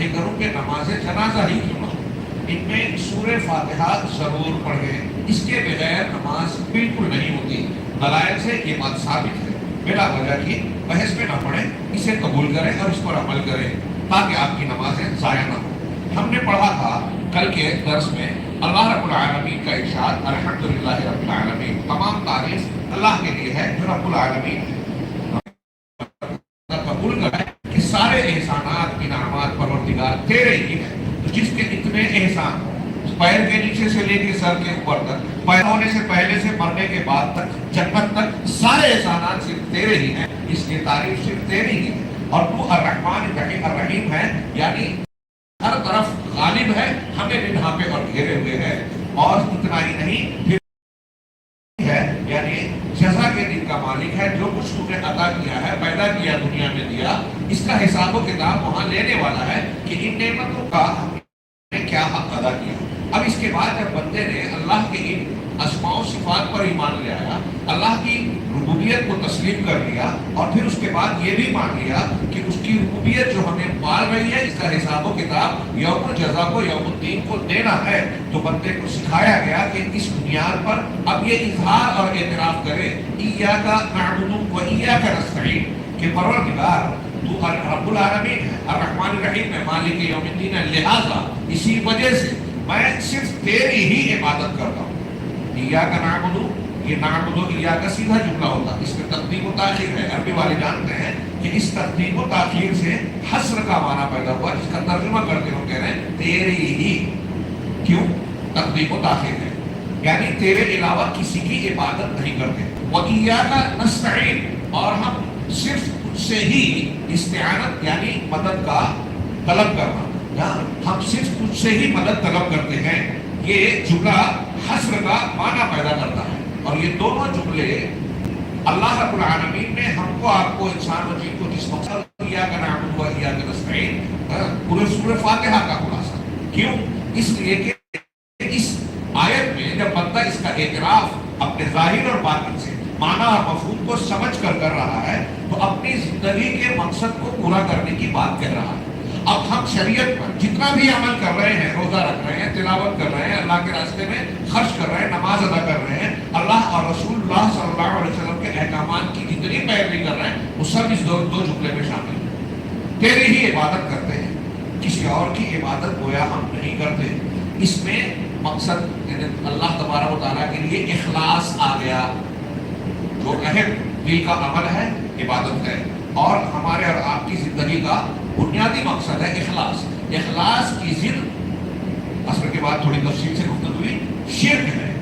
نہیں کروں کہ نماز جنازہ ہی کیوں نہ ہو، ان میں سورہ فاتحہ ضرور پڑھیں، اس کے بغیر نماز بالکل نہیں ہوتی۔ دلائل سے یہ بات ثابت ہے، بلا وجہ کی بحث میں نہ پڑھیں، اسے قبول کریں اور اس پر عمل کریں تاکہ آپ کی نمازیں ضائع نہ ہوں۔ ہم نے پڑھا تھا کل کے درس میں اللہ رب العالمین کا ارشاد، الحمدللہ رب العالمین، تمام تعریف اللہ کے لیے ہے جو رب العالمین ہے۔ قبول کریں کہ سارے احسانات انعامات پروردگار تیرے ہی ہیں، تو جس کے اتنے احسان پیر کے نیچے سے لے کے سر کے اوپر تک، پیدا ہونے سے پہلے سے مرنے کے بعد تک، جنت تک، سارے احسانات صرف تیرے ہی ہیں، اس کی تعریف صرف تیری ہی ہے۔ اور تو الرحمن الرحیم ہے، یعنی ہر طرف غالب ہے، ہمیں بھی ڈھانپے اور گھیرے ہوئے ہے۔ اور اتنا ہی نہیں، پھر ہے یعنی جزا کے دن کا مالک ہے، جو کچھ تم نے عطا کیا ہے، پیدا کیا، دنیا میں دیا، اس کا حساب و کتاب وہاں لینے والا ہے کہ ان نعمتوں کا ہم نے کیا حق ادا کیا۔ اب اس کے بعد جب بندے نے اللہ کے ان اسماء و صفات پر ایمان لے آیا، اللہ کی ربوبیت کو تسلیم کر لیا، اور پھر اس کے بعد یہ بھی مان لیا کہ اس کی ربوبیت جو ہمیں پال رہی ہے، اس کا حساب و کتاب یوم الجزا کو، یوم الدین کو دینا ہے، تو بندے کو سکھایا گیا کہ اس بنیاد پر اب یہ اظہار اور اعتراف کرے، ایاک نعبد و ایاک نستعین، کہ پروردگار تو رب العالمین ہے، الرحمن الرحیم ہے، مالک یوم الدین ہے، لہذا اسی وجہ سے میں صرف تیری ہی عبادت کرتا ہوں۔ ایاک نعبد، یہ نعبد و ایاک سیدھا جملہ ہوتا، اس میں تقدیم و تاخیر ہے۔ عربی والے جانتے ہیں کہ اس تقدیم و تاخیر سے حصر کا معنی پیدا ہوا، جس کا ترجمہ کرتے ہو کہہ رہے ہیں تیری ہی۔ کیوں تقدیم و تاخیر ہے؟ یعنی تیرے علاوہ کسی کی عبادت نہیں کرتے۔ وَإِيَّاكَ نَسْتَعِينُ، اور ہم صرف تجھ سے ہی استعانت یعنی مدد کا طلب کرنا، ہم صرف تجھ سے ہی مدد طلب کرتے ہیں، یہ جملہ حصر کا معنی پیدا کرتا ہے۔ اور یہ دونوں جملے اللہ رب العالمین نے ہم کو، آپ کو، انسان و جن کو جس مقصد ایاک نعبد و ایاک نستعین، پورے سورہ فاتحہ کا خلاصہ۔ کیوں؟ اس لیے کہ اس آیت میں جب بندہ اس کا اعتراف اپنے ظاہر اور باطن سے معنی اور مفہوم کو سمجھ کر رہا ہے، تو اپنی زندگی کے مقصد کو پورا کرنے کی بات کہہ رہا ہے۔ اب ہم شریعت پر جتنا بھی عمل کر رہے ہیں، روزہ رکھ رہے ہیں، تلاوت کر رہے ہیں، اللہ کے راستے میں خرچ کر رہے ہیں، نماز ادا کر رہے ہیں، اللہ اور رسول اللہ صلی اللہ علیہ وسلم کے احکامات کی جتنی پیروی کر رہے ہیں، وہ سب اس دو جملے میں شامل ہیں۔ تیری ہی عبادت کرتے ہیں، کسی اور کی عبادت گویا ہم نہیں کرتے۔ اس میں مقصد یعنی اللہ تبارک و تعالیٰ کے لیے اخلاص آ گیا، جو اہم دل کا عمل ہے، عبادت ہے، اور ہمارے اور آپ کی زندگی کا بنیادی مقصد ہے اخلاص۔ اخلاص کی ضد اصل کے بعد تھوڑی تفصیل سے گفتگو ہوئی، شرک ہے،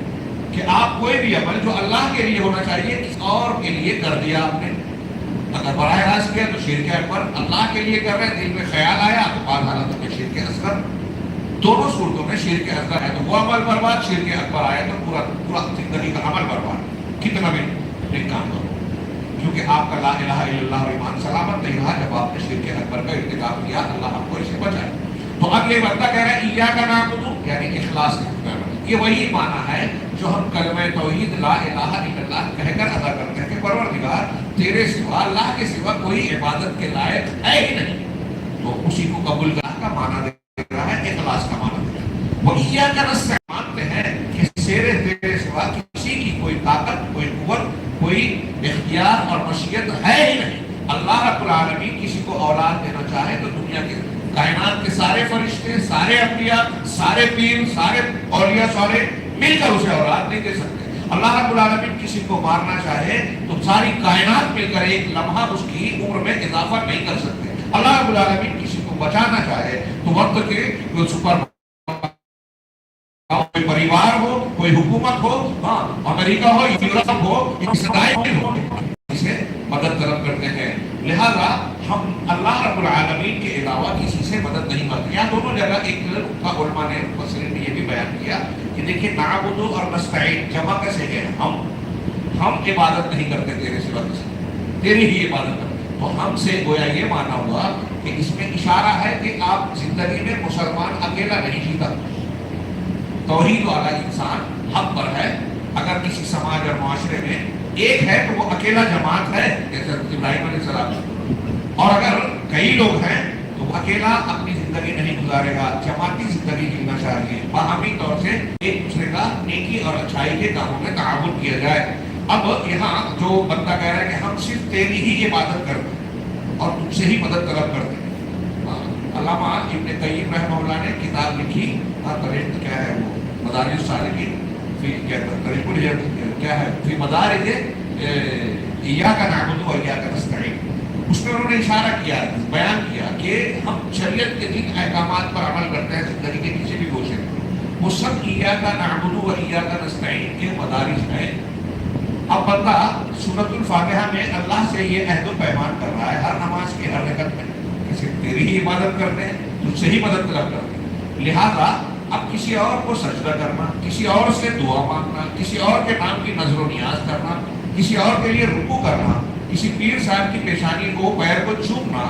کہ آپ کوئی بھی عمل جو اللہ کے لیے ہونا چاہیے کسی اور کے لیے کر دیا آپ نے۔ اگر براہ راست کیا تو شرک اکبر، اللہ کے لیے کر رہے ہیں، دل میں خیال آیا تو بعض حالتوں میں شرک اصغر۔ دونوں صورتوں میں شرک اصغر ہے تو وہ عمل برباد، شرک اکبر آیا تو پورا زندگی کا عمل برباد، کتنا بھی نیک کام کرو، کیونکہ آپ کا لا الہ الا اللہ اور ایمان سلامت نہیں رہا جب آپ نے شرک اکبر کا ارتکاب کیا۔ اللہ آپ کو اسے بچائے۔ تو اب یہ بندہ کہہ رہا ہے ایاک نعبد، یعنی اخلاص کا، یہ وہی معنی ہے جو ہم کلمہ توحید لا الہ الا اللہ کہہ کر ادا کرتے ہیں کہ پروردگار تیرے سوا، اللہ کے سوا کوئی عبادت کے لائق ہے ہی نہیں، تو اسی کو قبول کرنے کا معنی دے رہا ہے، اخلاص کا معنی دے رہا ہے۔ وہ ایاک نستعین، مانتے ہیں کہ تیرے سوا کسی کی کوئی طاقت، کوئی قوت، کوئی اختیار اور مشیت ہے ہی نہیں۔ اللہ رب العالمین کسی کو اولاد دینا چاہے تو دنیا کے کائنات کے سارے فرشتے، سارے انبیاء، سارے پیر، سارے اولیاء صالح مل کر اسے اولاد نہیں دے سکتے۔ اللہ رب العالمین کسی کو مارنا چاہے تو ساری کائنات مل کر ایک لمحہ اس کی عمر میں اضافہ نہیں کر سکتے۔ اللہ رب العالمین کسی کو بچانا چاہے تو وقت کے سپر کوئی پریوار ہو، کوئی حکومت ہو، امریکہ ہو، یورپ ہو، اسے مدد طلب کرتے ہیں۔ لہذا ہم اللہ رب العالمین کے علاوہ کسی سے مدد نہیں مانگتے۔ یہاں دونوں جگہ ایک نقطہ علماء نے، مفسرین نے یہ بھی بیان کیا کہ دیکھیں نعبد اور نستعین جمع کیسے ہے، ہم عبادت نہیں کرتے تیرے سوا کسی، تیری ہی عبادت کرتے۔ تو ہم سے گویا یہ مانا ہوا کہ اس میں اشارہ ہے کہ آپ زندگی میں مسلمان اکیلا نہیں جیتا، توحید والا انسان حق پر ہے۔ اگر کسی سماج اور معاشرے میں ایک ہے تو وہ اکیلا جماعت ہے، جیسے ابراہیم علیہ السلام، اور اگر کئی لوگ ہیں تو وہ اکیلا اپنی زندگی نہیں گزارے گا، جماعتی زندگی جینا چاہیے، باہمی طور سے ایک دوسرے کا نیکی اور اچھائی کے کاموں میں تعاون کیا جائے۔ اب یہاں جو بندہ کہہ رہا ہے کہ ہم صرف تیری ہی عبادت کرتے ہیں اور تم سے ہی مدد طلب کرتے ہیں۔ علامہ ابن قیم رحمہ اللہ نے کتاب لکھی، طریق کیا ہے وہ مدارج السالکین فی کیا ہے فی مدارج ایاک نعبد و ایاک نستعین، اس میں انہوں نے اشارہ کیا، بیان کیا کہ ہم شریعت کے جن احکامات پر عمل کرتے ہیں زندگی کے کسی بھی گوشے میں، وہ سب ایاک نعبد و ایاک نستعین کے مدارج ہیں۔ اب بندہ سورۃ الفاتحہ میں اللہ سے یہ عہد و پیمان کر رہا ہے ہر نماز کی ہر رکعت میں کہ صرف تیری ہی عبادت کرتے ہیں، تجھ سے ہی مدد طلب کرتے ہیں، لہذا اب کسی اور کو سجدہ کرنا، کسی اور سے دعا مانگنا، کسی اور کے نام کی نظر و نیاز کرنا، کسی اور کے لیے رکوع کرنا، کسی پیر صاحب کی پیشانی کو پیر کو چومنا،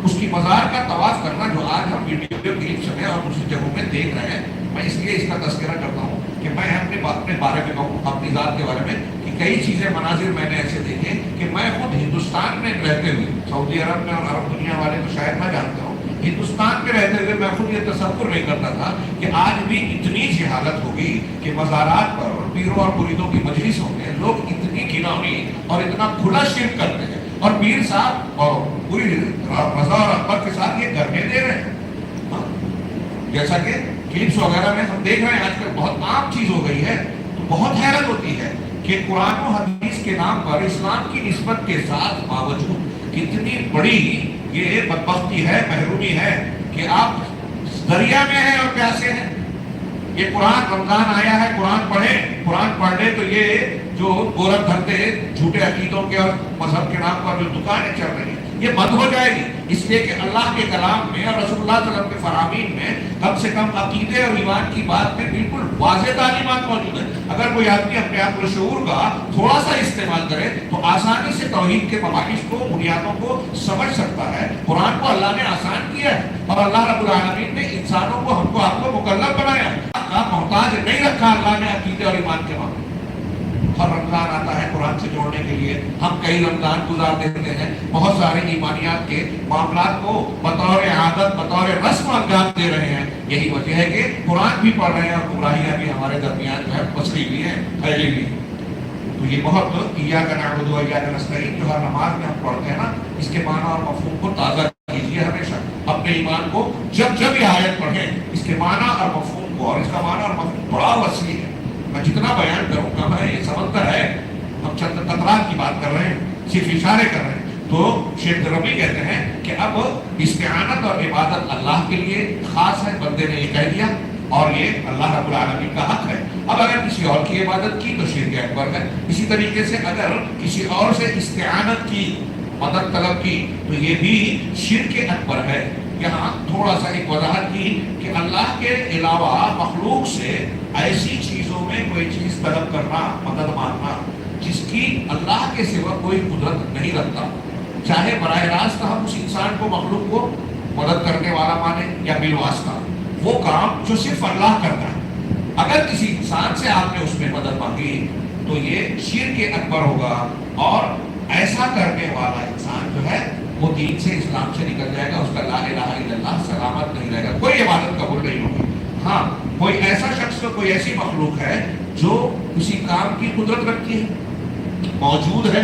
اس کی مزار کا طواف کرنا، جو آج ہم ویڈیو کلپس میں اور دوسری جگہوں میں دیکھ رہے ہیں، میں اس لیے اس کا تذکرہ کرتا ہوں کہ میں اپنے بارے میں کہوں، اپنی ذات کے بارے میں، کہ کئی چیزیں مناظر میں نے ایسے دیکھے کہ میں خود ہندوستان میں رہتے ہوئے، سعودی عرب میں اور عرب دنیا والے تو شاید میں جانتا ہوں، ہندوستان میں رہتے ہوئے میں خود یہ تصور نہیں کرتا تھا کہ آج بھی اتنی جہالت ہوگی کہ مزارات پر اور پیروں اور مریدوں کی مجلسوں میں لوگ اتنی گھناؤنی اور اتنا کھلا شرک کرتے ہیں، اور پیر صاحب اور پوری رضا اور اکبر کے ساتھ یہ کرنے دے رہے ہیں، جیسا کہ کلپس وغیرہ میں ہم دیکھ رہے ہیں آج کل بہت عام چیز ہو گئی ہے۔ تو بہت حیرت ہوتی ہے کہ قرآن و حدیث کے نام پر اسلام کی نسبت کے ساتھ باوجود کتنی بڑی یہ بدبختی ہے، محرومی ہے کہ آپ دریا میں ہیں اور پیاسے ہیں۔ یہ قرآن رمضان آیا ہے، قرآن پڑھیں، قرآن پڑھ لیں تو یہ جو گورکھ دھندے جھوٹے عقیدوں کے اور مذہب کے نام پر جو دکانیں چل رہی ہیں یہ بند ہو جائے گی، اس لیے کہ اللہ کے کلام میں اور رسول اللہ صلی اللہ علیہ وسلم کے فرامین میں کم سے کم عقیدے اور ایمان کی بات میں بالکل واضح تعلیمات موجود ہیں۔ اگر کوئی آدمی اپنے آپ کو شعور کا تھوڑا سا استعمال کرے تو آسانی سے توحید کے مباحث کو، بنیادوں کو سمجھ سکتا ہے۔ قرآن کو اللہ نے آسان کیا ہے اور اللہ رب العالمین نے انسانوں کو، ہم کو، آپ کو مکلف بنایا، محتاج نہیں رکھا اللہ نے عقیدے اور ایمان کے معاملے۔ ہر رمضان آتا ہے قرآن سے جوڑنے کے لیے، ہم کئی رمضان گزار دیتے ہیں، بہت سارے ایمانیات کے معاملات کو بطور عادت، بطور رسم انجام دے رہے ہیں۔ یہی وجہ ہے کہ قرآن بھی پڑھ رہے ہیں اور گمراہیاں بھی ہمارے درمیان جو ہے پسری ہوئی ہیں، پھیلی ہوئی ہیں۔ تو یہ بہت ایاک نعبد و ایاک نستعین جو ہر نماز میں ہم پڑھتے ہیں نا، اس کے معنی اور مفہوم کو تازہ کیجیے ہمیشہ اپنے ایمان کو، جب جب یہ آیت پڑھیں اس کے معنی اور مفہوم کو، اور اس کا معنی اور مفہوم بڑا وسیع ہے، میں جتنا بیان کروں کم ہے، یہ سمندر ہے، ہم چند قطرات کی بات کر رہے ہیں، صرف اشارے کر رہے ہیں۔ تو شیخ ربی کہتے ہیں کہ اب استعانت اور عبادت اللہ کے لیے خاص ہے، بندے نے یہ کہہ دیا اور یہ اللہ رب العالمین کا حق ہے۔ اب اگر کسی اور کی عبادت کی تو شرک اکبر ہے۔ اسی طریقے سے اگر کسی اور سے استعانت کی، مدد طلب کی، تو یہ بھی شرک اکبر ہے۔ یہاں تھوڑا سا ایک وضاحت کی کہ اللہ کے علاوہ مخلوق سے ایسی چیزوں میں کوئی چیز طلب کرنا، مدد مانگنا جس کی اللہ کے سوا کوئی قدرت نہیں رکھتا، چاہے براہ راست ہم اس انسان کو، مخلوق کو مدد کرنے والا مانے یا بالواسطہ، وہ کام جو صرف اللہ کرتا ہے، اگر کسی انسان سے آپ نے اس میں مدد مانگی تو یہ شرک اکبر ہوگا، اور ایسا کرنے والا انسان جو ہے وہ دین سے، اسلام سے نکل جائے گا، اس کا لا الہ الا اللہ سلامت نہیں رہے گا، کوئی عبادت قبول نہیں ہوگی۔ ہاں کوئی ایسا شخص، کوئی ایسی مخلوق ہے جو کسی کام کی قدرت رکھتی ہے، موجود ہے،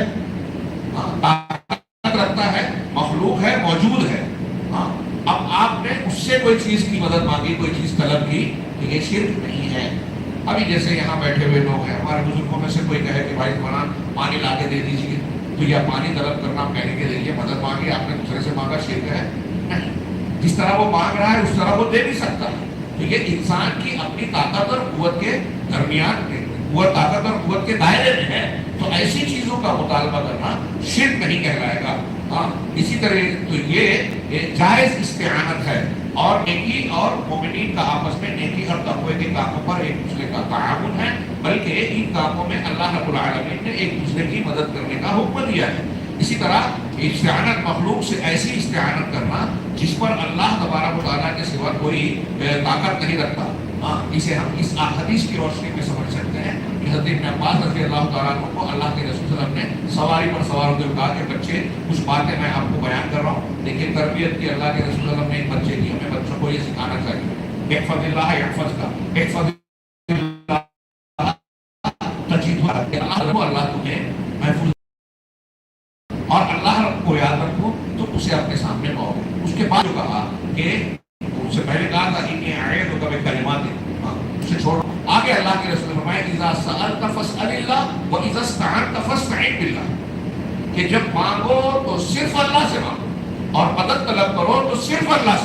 طاقت رکھتا ہے، مخلوق ہے، موجود ہے، ہاں اب آپ نے اس سے کوئی چیز کی مدد مانگی، کوئی چیز طلب کی تو یہ شرک نہیں ہے۔ ابھی جیسے یہاں بیٹھے ہوئے لوگ ہیں، ہمارے بزرگوں میں سے کوئی کہے کہ بھائی فلاں پانی لا کے دے دیجیے، تو یہ پانی طلب کرنا، کہنے کے ذریعے مدد مانگی، آپ نے دوسرے سے مانگا، شرک ہے نہیں۔ جس طرح وہ مانگ رہا ہے اس طرح وہ دے بھی سکتا ہے۔ تو یہ انسان کی اپنی طاقت اور قوت کے درمیان میں، قوت، طاقت اور قوت کے دائرے میں ہے، تو ایسی چیزوں کا مطالبہ کرنا شرک نہیں کہلائے گا۔ ہاں اسی طرح تو یہ جائز استعانت ہے، اور نیکی اور مومنین کا آپس میں نیکی اور تقوی کے کاموں پر ایک دوسرے کا تعاون ہے، بلکہ ان کاموں میں اللہ رب العالمین نے ایک دوسرے کی مدد کرنے کا حکم دیا ہے۔ اسی طرح استعانت، مخلوق سے ایسی استعانت کرنا جس پر اللہ تبارک و تعالیٰ کے سوا کوئی طاقت نہیں رکھتا، اسے ہم اس حدیث کی روشنی میں سمجھ سکتے ہیں کہ حضرت ابن عباس رضی اللہ تعالیٰ عنہ کو اللہ کے رسول صلی اللہ علیہ وسلم نے سواری پر سوار ہوتے ہوئے کہا کہ بچے کچھ باتیں میں آپ کو بیان کر رہا ہوں، لیکن تربیت کی اللہ کے رسول صلی اللہ علیہ وسلم نے ایک بچے کی، ہمیں بچوں کو یہ سکھانا چاہیے، احفظ اللہ یحفظ کا، احفظ اللہ تمہیں محفوظ، اور اللہ رب کو یاد رکھو تو اسے اپنے سامنے پاؤ گے۔ اس کے بعد جو کہا کہ اس سے پہلے کہا تھا انی اعیذک بکلمات، اسے چھوڑ آگے اللہ کے رسول نے فرمایا اذا سألت فاسأل اللہ واذا استعنت فاستعن باللہ، کہ جب مانگو تو صرف اللہ سے مانگو اور مدد طلب کرو تو صرف اللہ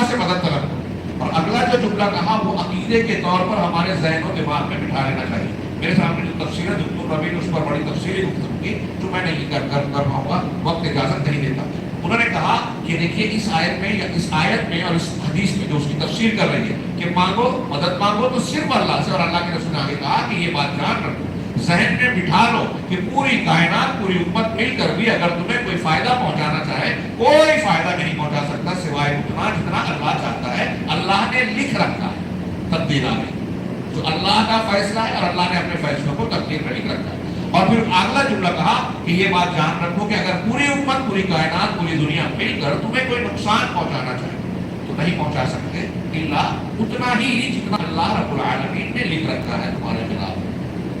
سے مدد طلب کرو۔ اور اگلا جو جملہ کہا وہ عقیدے کے طور پر ہمارے ذہن و دماغ میں بٹھا لینا چاہیے۔ میرے سامنے جو تفسیر ہے دکتور ربی نے اس پر بڑی تفصیلی گفتگو کی جو میں نہیں کر پاؤں گا، وقت اجازت نہیں دیتا۔ انہوں نے کہا کہ دیکھیے اس آیت میں اور اس حدیث میں جو اس کی تفسیر کر رہی ہے کہ مانگو مدد مانگو تو صرف اللہ سے، اور اللہ کے رسول نے آگے کہا کہ یہ بات جان رکھو، ذہن میں بٹھا لو کہ پوری کائنات پوری امت مل کر بھی اگر تمہیں کوئی فائدہ پہنچانا چاہے کوئی فائدہ نہیں پہنچا سکتا سوائے اتنا جتنا اللہ چاہتا ہے۔ اللہ نے لکھ رکھا ہے تقدیر میں، جو اللہ کا فیصلہ ہے اور اللہ نے اپنے فیصلوں کو تقدیر میں لکھ رکھا ہے۔ اور پھر اگلا جملہ کہا کہ یہ بات جان رکھو کہ اگر پوری امت پوری کائنات پوری دنیا مل کر تمہیں کوئی نقصان پہنچانا چاہے تو نہیں پہنچا سکتے الا اتنا ہی جتنا اللہ رب العالمین نے لکھ رکھا ہے تمہارے خلاف۔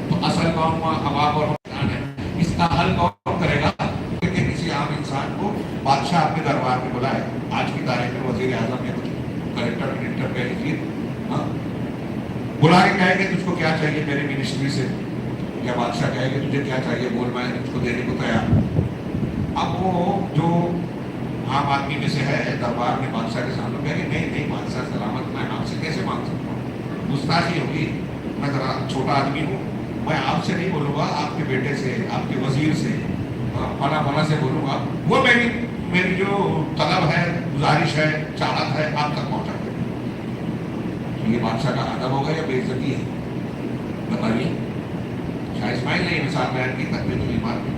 تو اصل کون ہوا حباب اور حسان ہے، اس کا حل کون کرے گا؟ کہ کسی عام انسان کو بادشاہ اپنے دربار میں بلائے، آج کی تاریخ میں وزیر اعظم یا کچھ کلیکٹر منسٹر کہہ لیجیے، بلا کے کہے کہ تجھ کو کیا چاہیے میرے منسٹری سے، یا بادشاہ کہے کہ تجھے کیا چاہیے بول، میں اس کو دینے کو تیار۔ اب وہ جو عام آدمی میں سے ہے دربار میں بادشاہ کے سامنے کہے کہ نہیں بادشاہ سلامت، میں آپ سے کیسے مانگ سکتا ہوں، گستاخی ہوگی، میں ذرا چھوٹا آدمی ہوں، میں آپ سے نہیں بولوں گا، آپ کے بیٹے سے، آپ کے وزیر سے، فلاں سے بولوں گا، وہ میری جو طلب ہے گزارش ہے چاہت ہے آپ تک پہنچا دیں۔ یہ بادشاہ کا ادب ہوگا یا بے عزتی ہے؟ بتائیے۔ شاہ اسماعیل نے یہ مثال بیان کی تقویت الایمان میں،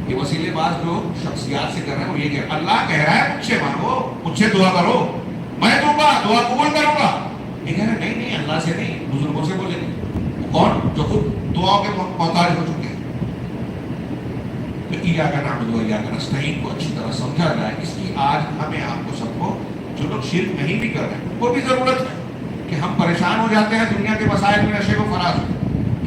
یہ وسیلے باز جو شخصیات سے کر رہے ہیں وہ یہ کہ اللہ کہہ رہا ہے مجھ سے مانگو، مجھ سے دعا کرو، میں دوں گا، دعا قبول کروں گا۔ یہ کہہ رہے نہیں اللہ سے نہیں، بزرگوں سے بولیں گے۔ کون؟ جو خود دعاؤں کے محتاج ہو چکے ہیں۔ تو ایاک نعبد و ایاک نستعین کو اچھی طرح سمجھا جائے، اس کی آج ہمیں آپ کو سب کو جو لوگ شرک نہیں بھی کر رہے ہیں ان کو بھی ضرورت ہے کہ ہم پریشان ہو جاتے ہیں دنیا کے مسائل میں نشے و فراز میں۔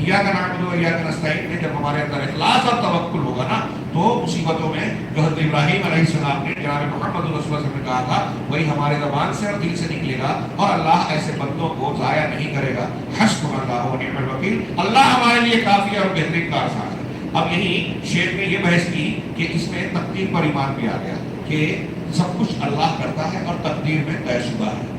ایاک نعبد و ایاک نستعین میں جب ہمارے اندر اخلاص اور توکل ہوگا نا تو مصیبتوں میں جو حضرت ابراہیم علیہ السلام نے جناب محمد رسول اللہ صلی اللہ علیہ وسلم نے کہا تھا وہی ہمارے زبان سے اور دل سے نکلے گا، اور اللہ ایسے بندوں کو ضائع نہیں کرے گا۔ حسبنا اللہ ونعم الوکیل، اللہ ہمارے لیے کافی اور بہترین کارساز ہے۔ اب یہی شیخ نے یہ بحث کی کہ اس میں تقدیر پر ایمان بھی آ گیا کہ سب کچھ اللہ کرتا ہے اور تقدیر میں طے شدہ ہے،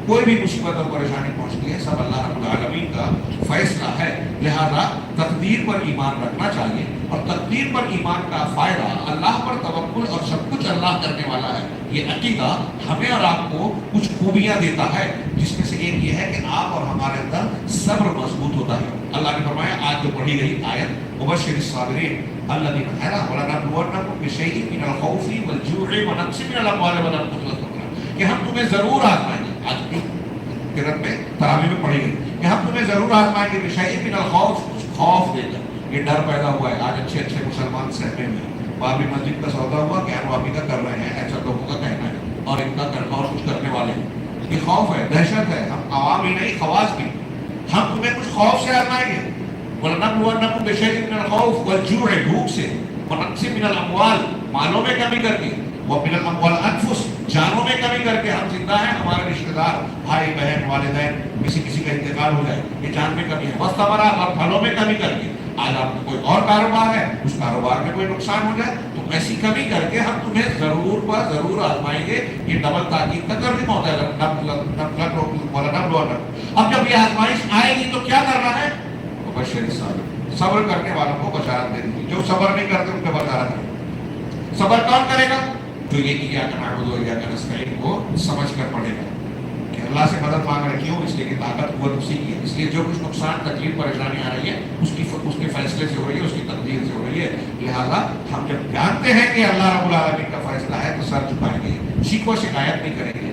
کوئی بھی مصیبت اور پریشانی پہنچتی ہے سب اللہ رب العالمین کا فیصلہ ہے، لہذا تقدیر پر ایمان رکھنا چاہیے، اور تقدیر پر ایمان کا فائدہ اللہ پر توکل اور سب کچھ اللہ کرنے والا ہے۔ یہ عقیدہ ہمیں اور آپ کو کچھ خوبیاں دیتا ہے، جس میں سے ایک یہ ہے کہ آپ اور ہمارے اندر صبر مضبوط ہوتا ہے۔ اللہ نے فرمایا آج جو پڑھی گئی آیت مبشر الصابرین الذین ولنبلونکم بشیء من الخوف والجوع ونقص من الاموال والانفس والثمرات، کہ ہم تمہیں ضرور آزمائیں گے، آج کی قرات میں تراویح میں پڑھی گئی کہ ہم تمہیں ضرور آزمائیں گے بشیء من الخوف، کچھ خوف دے کر۔ یہ ڈر پیدا ہوا ہے آج اچھے مسلمان سہمے میں، بابری مسجد کا سودا ہوا کہ انوامی کا کر رہے ہیں، ایسا لوگوں کا کہنا ہے، اور ان کا کرنا اور کچھ کرنے والے ہیں۔ یہ خوف ہے، دہشت ہے، ہم عوام ہی نہیں خواص بھی، ہم تمہیں کچھ خوف سے آزمائیں گے۔ وَلَنَبْلُوَنَّكُمْ بِشَيْءٍ مِّنَ الْخَوْفِ وَالْجُوعِ، بھوک سے، وَنَقْصٍ مِّنَ الْأَمْوَالِ، مالوں میں کمی کر کے، وَمِنَ الْأَمْوَالِ أَنفُسٍ، جانوں میں کمی کر کے۔ ہم زندہ ہیں، ہمارے رشتہ دار بھائی بہن والدین کسی کا انتقال ہو جائے، یہ جان میں کمی ہے، وَالثَّمَرَاتِ، اور پھلوں میں کمی کر کے۔ آج آپ کو کوئی اور کاروبار ہے، اس کاروبار میں کوئی نقصان ہو جائے تو ایسی کمی کر کے ہم تمہیں ضرور آزمائیں گے۔ یہ ڈبل تاکید کا ترجمہ ہوتا ہے۔ اب جب یہ آزمائش آئے گی تو کیا کرنا ہے؟ بشیر الصابرین، صبر کرنے والوں کو بشارت دے دی، جو صبر نہیں کرتے ان کا بشارت ہے۔ صبر کون کرے گا؟ جو یہ ایاک نعبد و ایاک نستعین کو سمجھ کر پڑھے گا کہ اللہ سے مدد مانگ رہے کیوں، اس لیے کہ طاقت قوت اسی کی ہے، اس لیے جو کچھ نقصان تکلیف پریشانی آ رہی ہے اس کے فیصلے سے ہو رہی ہے، اس کی تقدیر سے ہو رہی ہے۔ لہذا ہم جب جانتے ہیں کہ اللہ رب العالمین کا فیصلہ ہے تو سر جھکائیں گے، شکوہ شکایت نہیں کریں گے،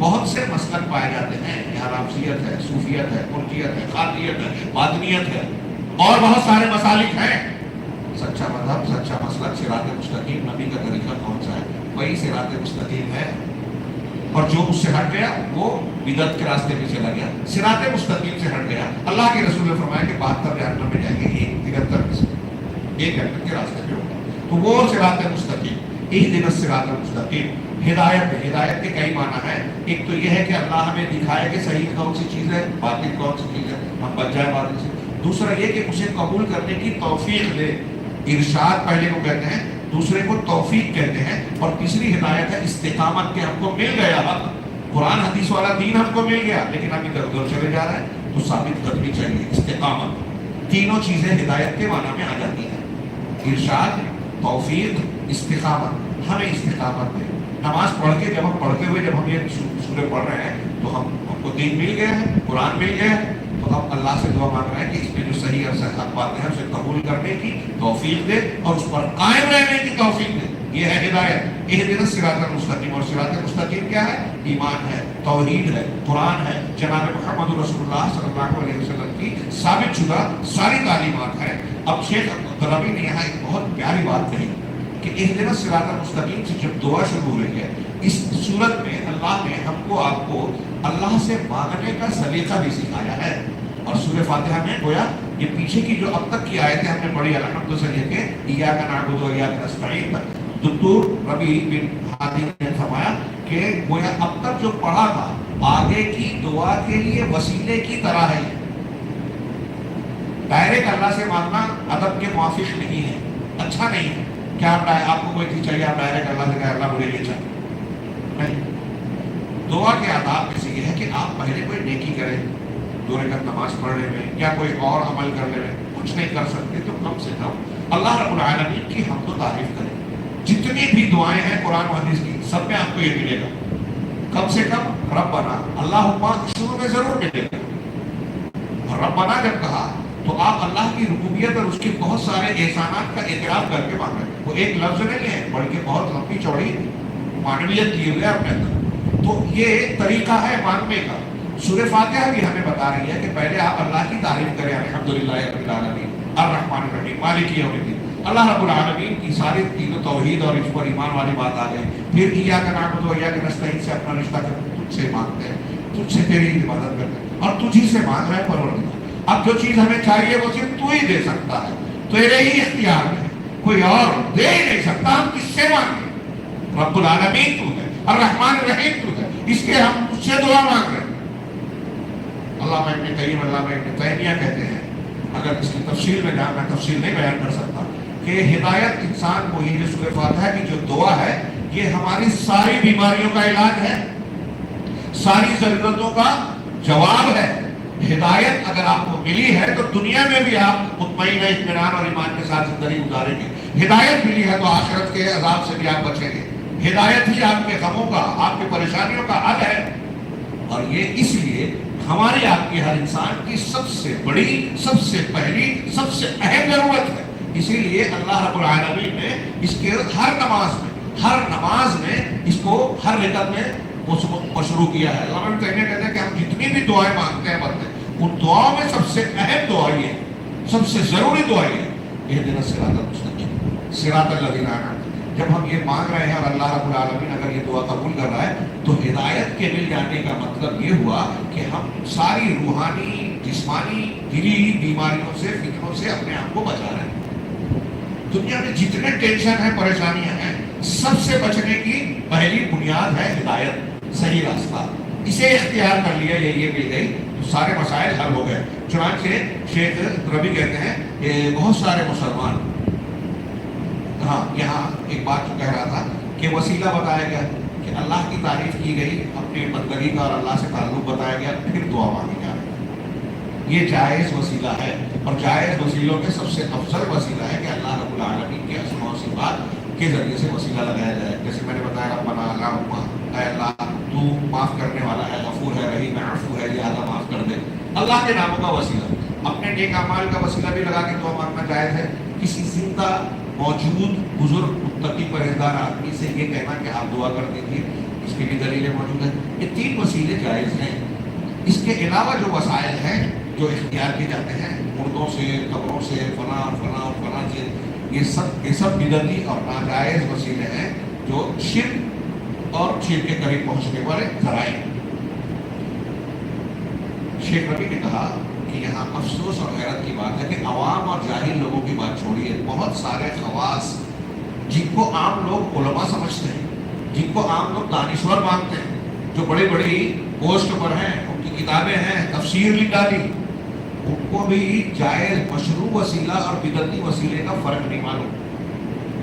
بہت سے مسلک پائے جاتے ہیں، یہاں رافضیت ہے، صوفیت ہے، مرجیت ہے، قادریت ہے، باطنیت ہے، اور بہت سارے مسالک ہیں۔ سچا مذہب، سچا مسلک، صراط مستقیم، نبی کا طریقہ کون سا ہے؟ وہی صراط مستقیم ہے، اور جو اس سے ہٹ گیا وہ بدعت کے راستے پہ چلا گیا، صراط مستقیم سے ہٹ گیا۔ اللہ کے رسول نے فرمایا کہ 72 جہنم میں جائیں گے، ایک 73 میں سے ایک جنت کے راستے پہ ہوگا، تو وہ صراط مستقیم، اہدنا الصراط المستقیم۔ ہدایت کے کئی معنی ہیں۔ ایک تو یہ ہے کہ اللہ ہمیں دکھائے کہ صحیح کون سی چیز ہے، باطل کون سی چیز ہے، ہم بچ جائیں باطل سے۔ دوسرا یہ کہ اسے قبول کرنے کی توفیق دے، ارشاد پہلے کو کہتے ہیں، دوسرے کو توفیق کہتے ہیں، اور تیسری ہدایت ہے استقامت، کے ہم کو مل گیا حق، قرآن حدیث والا دین ہم کو مل گیا، لیکن ہم ادھر ادھر چلے جا رہے ہیں، تو ثابت قدمی چاہیے، استقامت۔ تینوں چیزیں ہدایت کے معنی میں آ جاتی ہیں، ارشاد، توفیق، استقامت۔ ہمیں استقامت دے۔ نماز پڑھ کے جب ہم پڑھتے ہوئے جب ہم یہ سورے پڑھ رہے ہیں تو ہم کو دین مل گیا ہے، قرآن مل گیا ہے، تو اب اللہ سے دعا مانگ رہے ہیں کہ اس میں جو صحیح اور صحیح باتیں ہیں اسے قبول کرنے کی توفیق دے اور اس پر قائم رہنے کی توفیق دے۔ یہ ہے ہدایت، اہدنا الصراط المستقیم۔ اور صراط مستقیم کیا ہے؟ ایمان ہے، توحید ہے، قرآن ہے، جناب محمد رسول اللہ صلی اللہ علیہ وسلم کی ثابت شدہ ساری تعلیمات ہیں۔ اب شیخ عبدالربی نے یہاں ایک بہت پیاری بات کہی کہ اہدنا الصراط المستقیم سے جب دعا شروع ہو رہی ہے، اس صورت میں اللہ نے ہم کو آپ کو اللہ سے مانگنے کا سلیقہ بھی سکھایا ہے۔ اور سورہ فاتحہ میں گویا یہ پیچھے کی جو اب تک کی آیتیں ہم نے پڑھی الحمد سے لے کے ایاک نعبد و ایاک نستعین تک، دکتور ربیع بن ہادی نے فرمایا کہ گویا اب تک جو پڑھا تھا آگے کی دعا کے لیے وسیلے کی طرح ہے۔ ڈائریکٹ اللہ سے مانگنا ادب کے موافق نہیں ہے، اچھا نہیں ہے۔ کیا آپ کو کوئی چیز چاہیے آپ ڈائریکٹ اللہ سے کہیں اللہ مجھے یہ چاہیے؟ نہیں۔ دعا کے آداب میں سے یہ ہے کہ آپ پہلے کوئی نیکی کریں، 2 رکعت نماز پڑھنے میں یا کوئی اور عمل کرنے میں کچھ نہیں کر سکتے تو کم سے کم اللہ رب العالمین کی حمد و تعریف کریں۔ جتنی بھی دعائیں ہیں قرآن و حدیث کی سب میں آپ کو یہ ملے گا، کم سے کم ربنا، اللہم شروع میں ضرور ملے گا۔ اور ربنا جب کہا تو آپ اللہ کی ربوبیت اور اس کے بہت سارے احسانات کا اعتراف کر کے مانگ رہے ہیں۔ وہ ایک لفظ نہیں ہے بلکہ بہت لمبی چوڑی معنویت کیے ہوئے اپنے اندر، تو یہ طریقہ ہے مانگنے کا۔ سورہ فاتحہ بھی ہمیں بتا رہی ہے کہ پہلے آپ اللہ کی تعریف کریں، الحمدللہ رب العالمین الرحمن الرحیم مالک یوم الدین، اللہ رب العالمین کی ساری دین و توحید اور اس پر ایمان والی بات آ گئی۔ پھر ایاک نعبد و ایاک نستعین سے اپنا رشتہ کرتے، تجھ سے مانگتے ہیں، تجھ سے تیری عبادت کرتے ہیں اور تجھ ہی سے مانگ رہے ہیں پروردگار۔ اب جو چیز ہمیں چاہیے وہ صرف تو ہی دے سکتا ہے، تیرے ہی اختیار میں، کوئی اور دے ہی نہیں سکتا۔ ہم کس سے مانگیں؟ رب العالمین تو ہے، الرحمن الرحیم تو ہے، اس کے ہم اس سے دعا مانگ رہے ہیں۔ علامہ ابن قیم، علامہ ابن تیمیہ کہتے ہیں، اگر اس کی تفصیل میں جانا، تفصیل نہیں بیان کر سکتا، کہ ہدایت انسان کو یہ جو سورہ فاتحہ کی جو دعا ہے یہ ہماری ساری بیماریوں کا علاج ہے، ساری ضرورتوں کا جواب ہے۔ ہدایت اگر آپ کو ملی ہے تو دنیا میں بھی آپ مطمئن اطمینان اور ایمان کے ساتھ زندگی گزاریں گے۔ ہدایت ملی ہے تو آخرت کے عذاب سے بھی آپ بچیں گے۔ ہدایت ہی آپ کے غموں کا، آپ کی پریشانیوں کا حل ہے، اور یہ اس لیے ہماری آپ کی ہر انسان کی سب سے بڑی، سب سے پہلی، سب سے اہم ضرورت ہے۔ اسی لیے اللہ رب العالمین نے اس کے ہر نماز میں اس کو ہر رکعت میں مشروع کیا ہے۔ علامہ ابن تیمیہ کہتے ہیں کہ ہم جتنی بھی دعائیں مانگتے ہیں بندے، ان دعاؤں میں سب سے اہم دعا یہ ہے، سب سے ضروری دعا یہ ہے، اہدنا الصراط المستقیم صراط الذین انعمت۔ جب ہم یہ مانگ رہے ہیں اور اللہ رب العالمین اگر یہ دعا قبول کر رہا ہے تو ہدایت کے مل جانے کا مطلب یہ ہوا کہ ہم ساری روحانی، جسمانی، دلی بیماریوں سے، فکروں سے اپنے آپ کو بچا رہے ہیں۔ دنیا میں جتنے ٹینشن ہیں، پریشانیاں ہیں، سب سے بچنے کی پہلی بنیاد ہے ہدایت، صحیح راستہ۔ اسے اختیار کر لیا، یہ مل گئی تو سارے مسائل حل ہو گئے۔ چنانچہ شیخ ربیع کہتے ہیں کہ بہت سارے مسلمان، ہاں یہاں ایک بات جو کہہ رہا تھا کہ وسیلہ بتایا گیا کہ اللہ کی تعریف کی گئی، اپنی بندگی کا اور اللہ سے تعلق بتایا گیا، پھر دعا مانگی جا رہی۔ یہ جائز وسیلہ ہے، اور جائز وسیلوں میں سب سے افضل وسیلہ ہے کہ اللہ رب العالمین کے اسماء و صفات کے ذریعے سے وسیلہ لگایا جائے۔ جیسے میں نے بتایا ربنا اللہم، اے اللہ تو معاف کرنے والا ہے، غفور ہے، رحیم ہے، عفو ہے، لہٰذا معاف کر دے۔ اللہ کے ناموں کا وسیلہ، اپنے نیک اعمال کا وسیلہ بھی لگا کے دعا مانگنا جائز ہے۔ کسی زندہ موجود بزرگ متقی پرہیزگار آدمی سے یہ کہنا کہ آپ دعا کر دیجیے، اس کے بھی دلیلیں موجود ہیں. یہ 3 وسیلے جائز ہیں. اس کے علاوہ جو وسائل ہیں جو اختیار کیے جاتے ہیں مردوں سے، قبروں سے، فلاں فلاں فلاں سے، یہ سب بدعتی اور ناجائز وسیلے ہیں جو شرک اور شرک کے قریب پہنچنے والے ذرائع. شیخ ربیع نے کہا کہ یہاں افسوس اور حیرت کی بات ہے کہ عوام اور جاہل لوگوں کی بات چھوڑیے، بہت سارے خواص جن کو عام لوگ علماء سمجھتے ہیں، جن کو عام لوگ دانشور مانتے ہیں، جو بڑی بڑی پوسٹ پر ہیں، ان کی کتابیں ہیں، تفسیر لکھ ڈالی، ان کو بھی جائز مشروع وسیلہ اور بدعتی وسیلے کا فرق نہیں معلوم.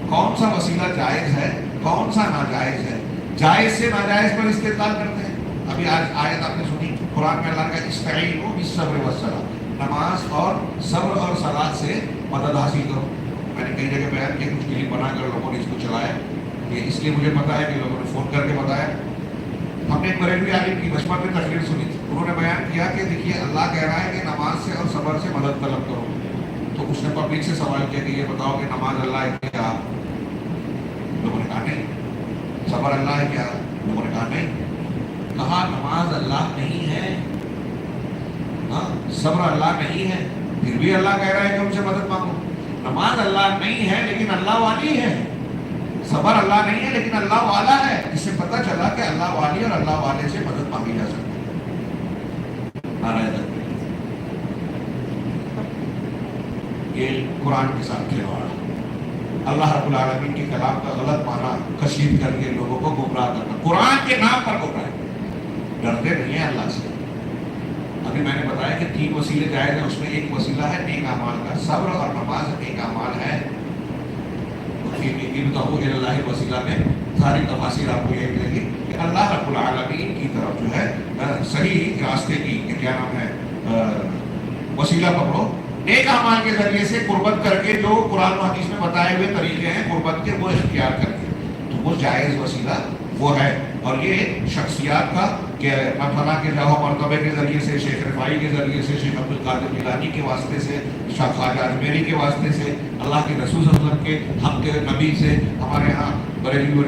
کون سا وسیلہ جائز ہے، کون سا ناجائز ہے. جائز سے ناجائز پر استدلال کرتے ہیں. ابھی آج آیت آپ نے سنی قرآن میں اللہ کا استعینوا بالصبر والصلاۃ، نماز اور صبر اور صلاۃ سے مدد حاصل کرو. میں نے کئی جگہ بیان کیا، کچھ کلپ بنا کر لوگوں نے اس کو چلایا. یہ اس لیے مجھے پتا ہے کہ لوگوں نے فون کر کے بتایا. ہم نے ایک بریلوی عالم کی بچپن میں تقریر سنی تھی. انہوں نے بیان کیا کہ دیکھیے اللہ کہہ رہا ہے کہ نماز سے اور صبر سے مدد طلب کرو. تو اس نے پبلک سے سوال کیا کہ یہ بتاؤ کہ نماز اللہ ہے کیا؟ لوگوں نے کہا نہیں. صبر اللہ ہے کیا؟ لوگوں نے کہا نہیں. کہا نماز اللہ نہیں ہے، ہاں صبر اللہ نہیں ہے، پھر بھی اللہ کہہ رہا ہے کہ ہم سے مدد مانگو. نماز اللہ نہیں ہے لیکن اللہ والی ہے، صبر اللہ نہیں ہے لیکن اللہ والا ہے. اس سے پتہ چلا کہ اللہ والی اور اللہ والے سے مدد مانگی جا سکتی ہے. نعرہ تکبیر. یہ قرآن کے ساتھ کھلواڑ، اللہ رب العالمین کے کلام کا غلط معنی کشید کر کے لوگوں کو گمراہ کرنا، قرآن کے نام پر گمراہ. ڈرتے نہیں ہیں اللہ سے. ابھی میں نے بتایا کہ 3 وسیلے جائز ہیں، اس میں ایک وسیلہ ہے نیک اعمال کا. صبر اور نماز نیک اعمال ہے. اللہ وسیلہ میں ساری تفاصیر آپ کو یہ ملے گی کہ اللہ رب العالمین کی طرف جو ہے صحیح راستے کی کیا نام ہے وسیلہ پکڑو. نیک اعمال کے ذریعے سے قربت کر کے جو قرآن و حدیث میں بتائے ہوئے طریقے ہیں قربت کے، وہ اختیار کر کے، تو وہ جائز وسیلہ وہ ہے. اور یہ شخصیات کا کہ فلاں کے جاہ و مرتبے کے ذریعے سے، شیخ رفاعی کے ذریعے سے، شیخ عبد القادر جیلانی کے واسطے سے، شاہ خواجہ اجمیری کے واسطے سے، اللہ کے رسول صلی اللہ علیہ وسلم کے حق کے نبی سے. ہمارے یہاں بریلی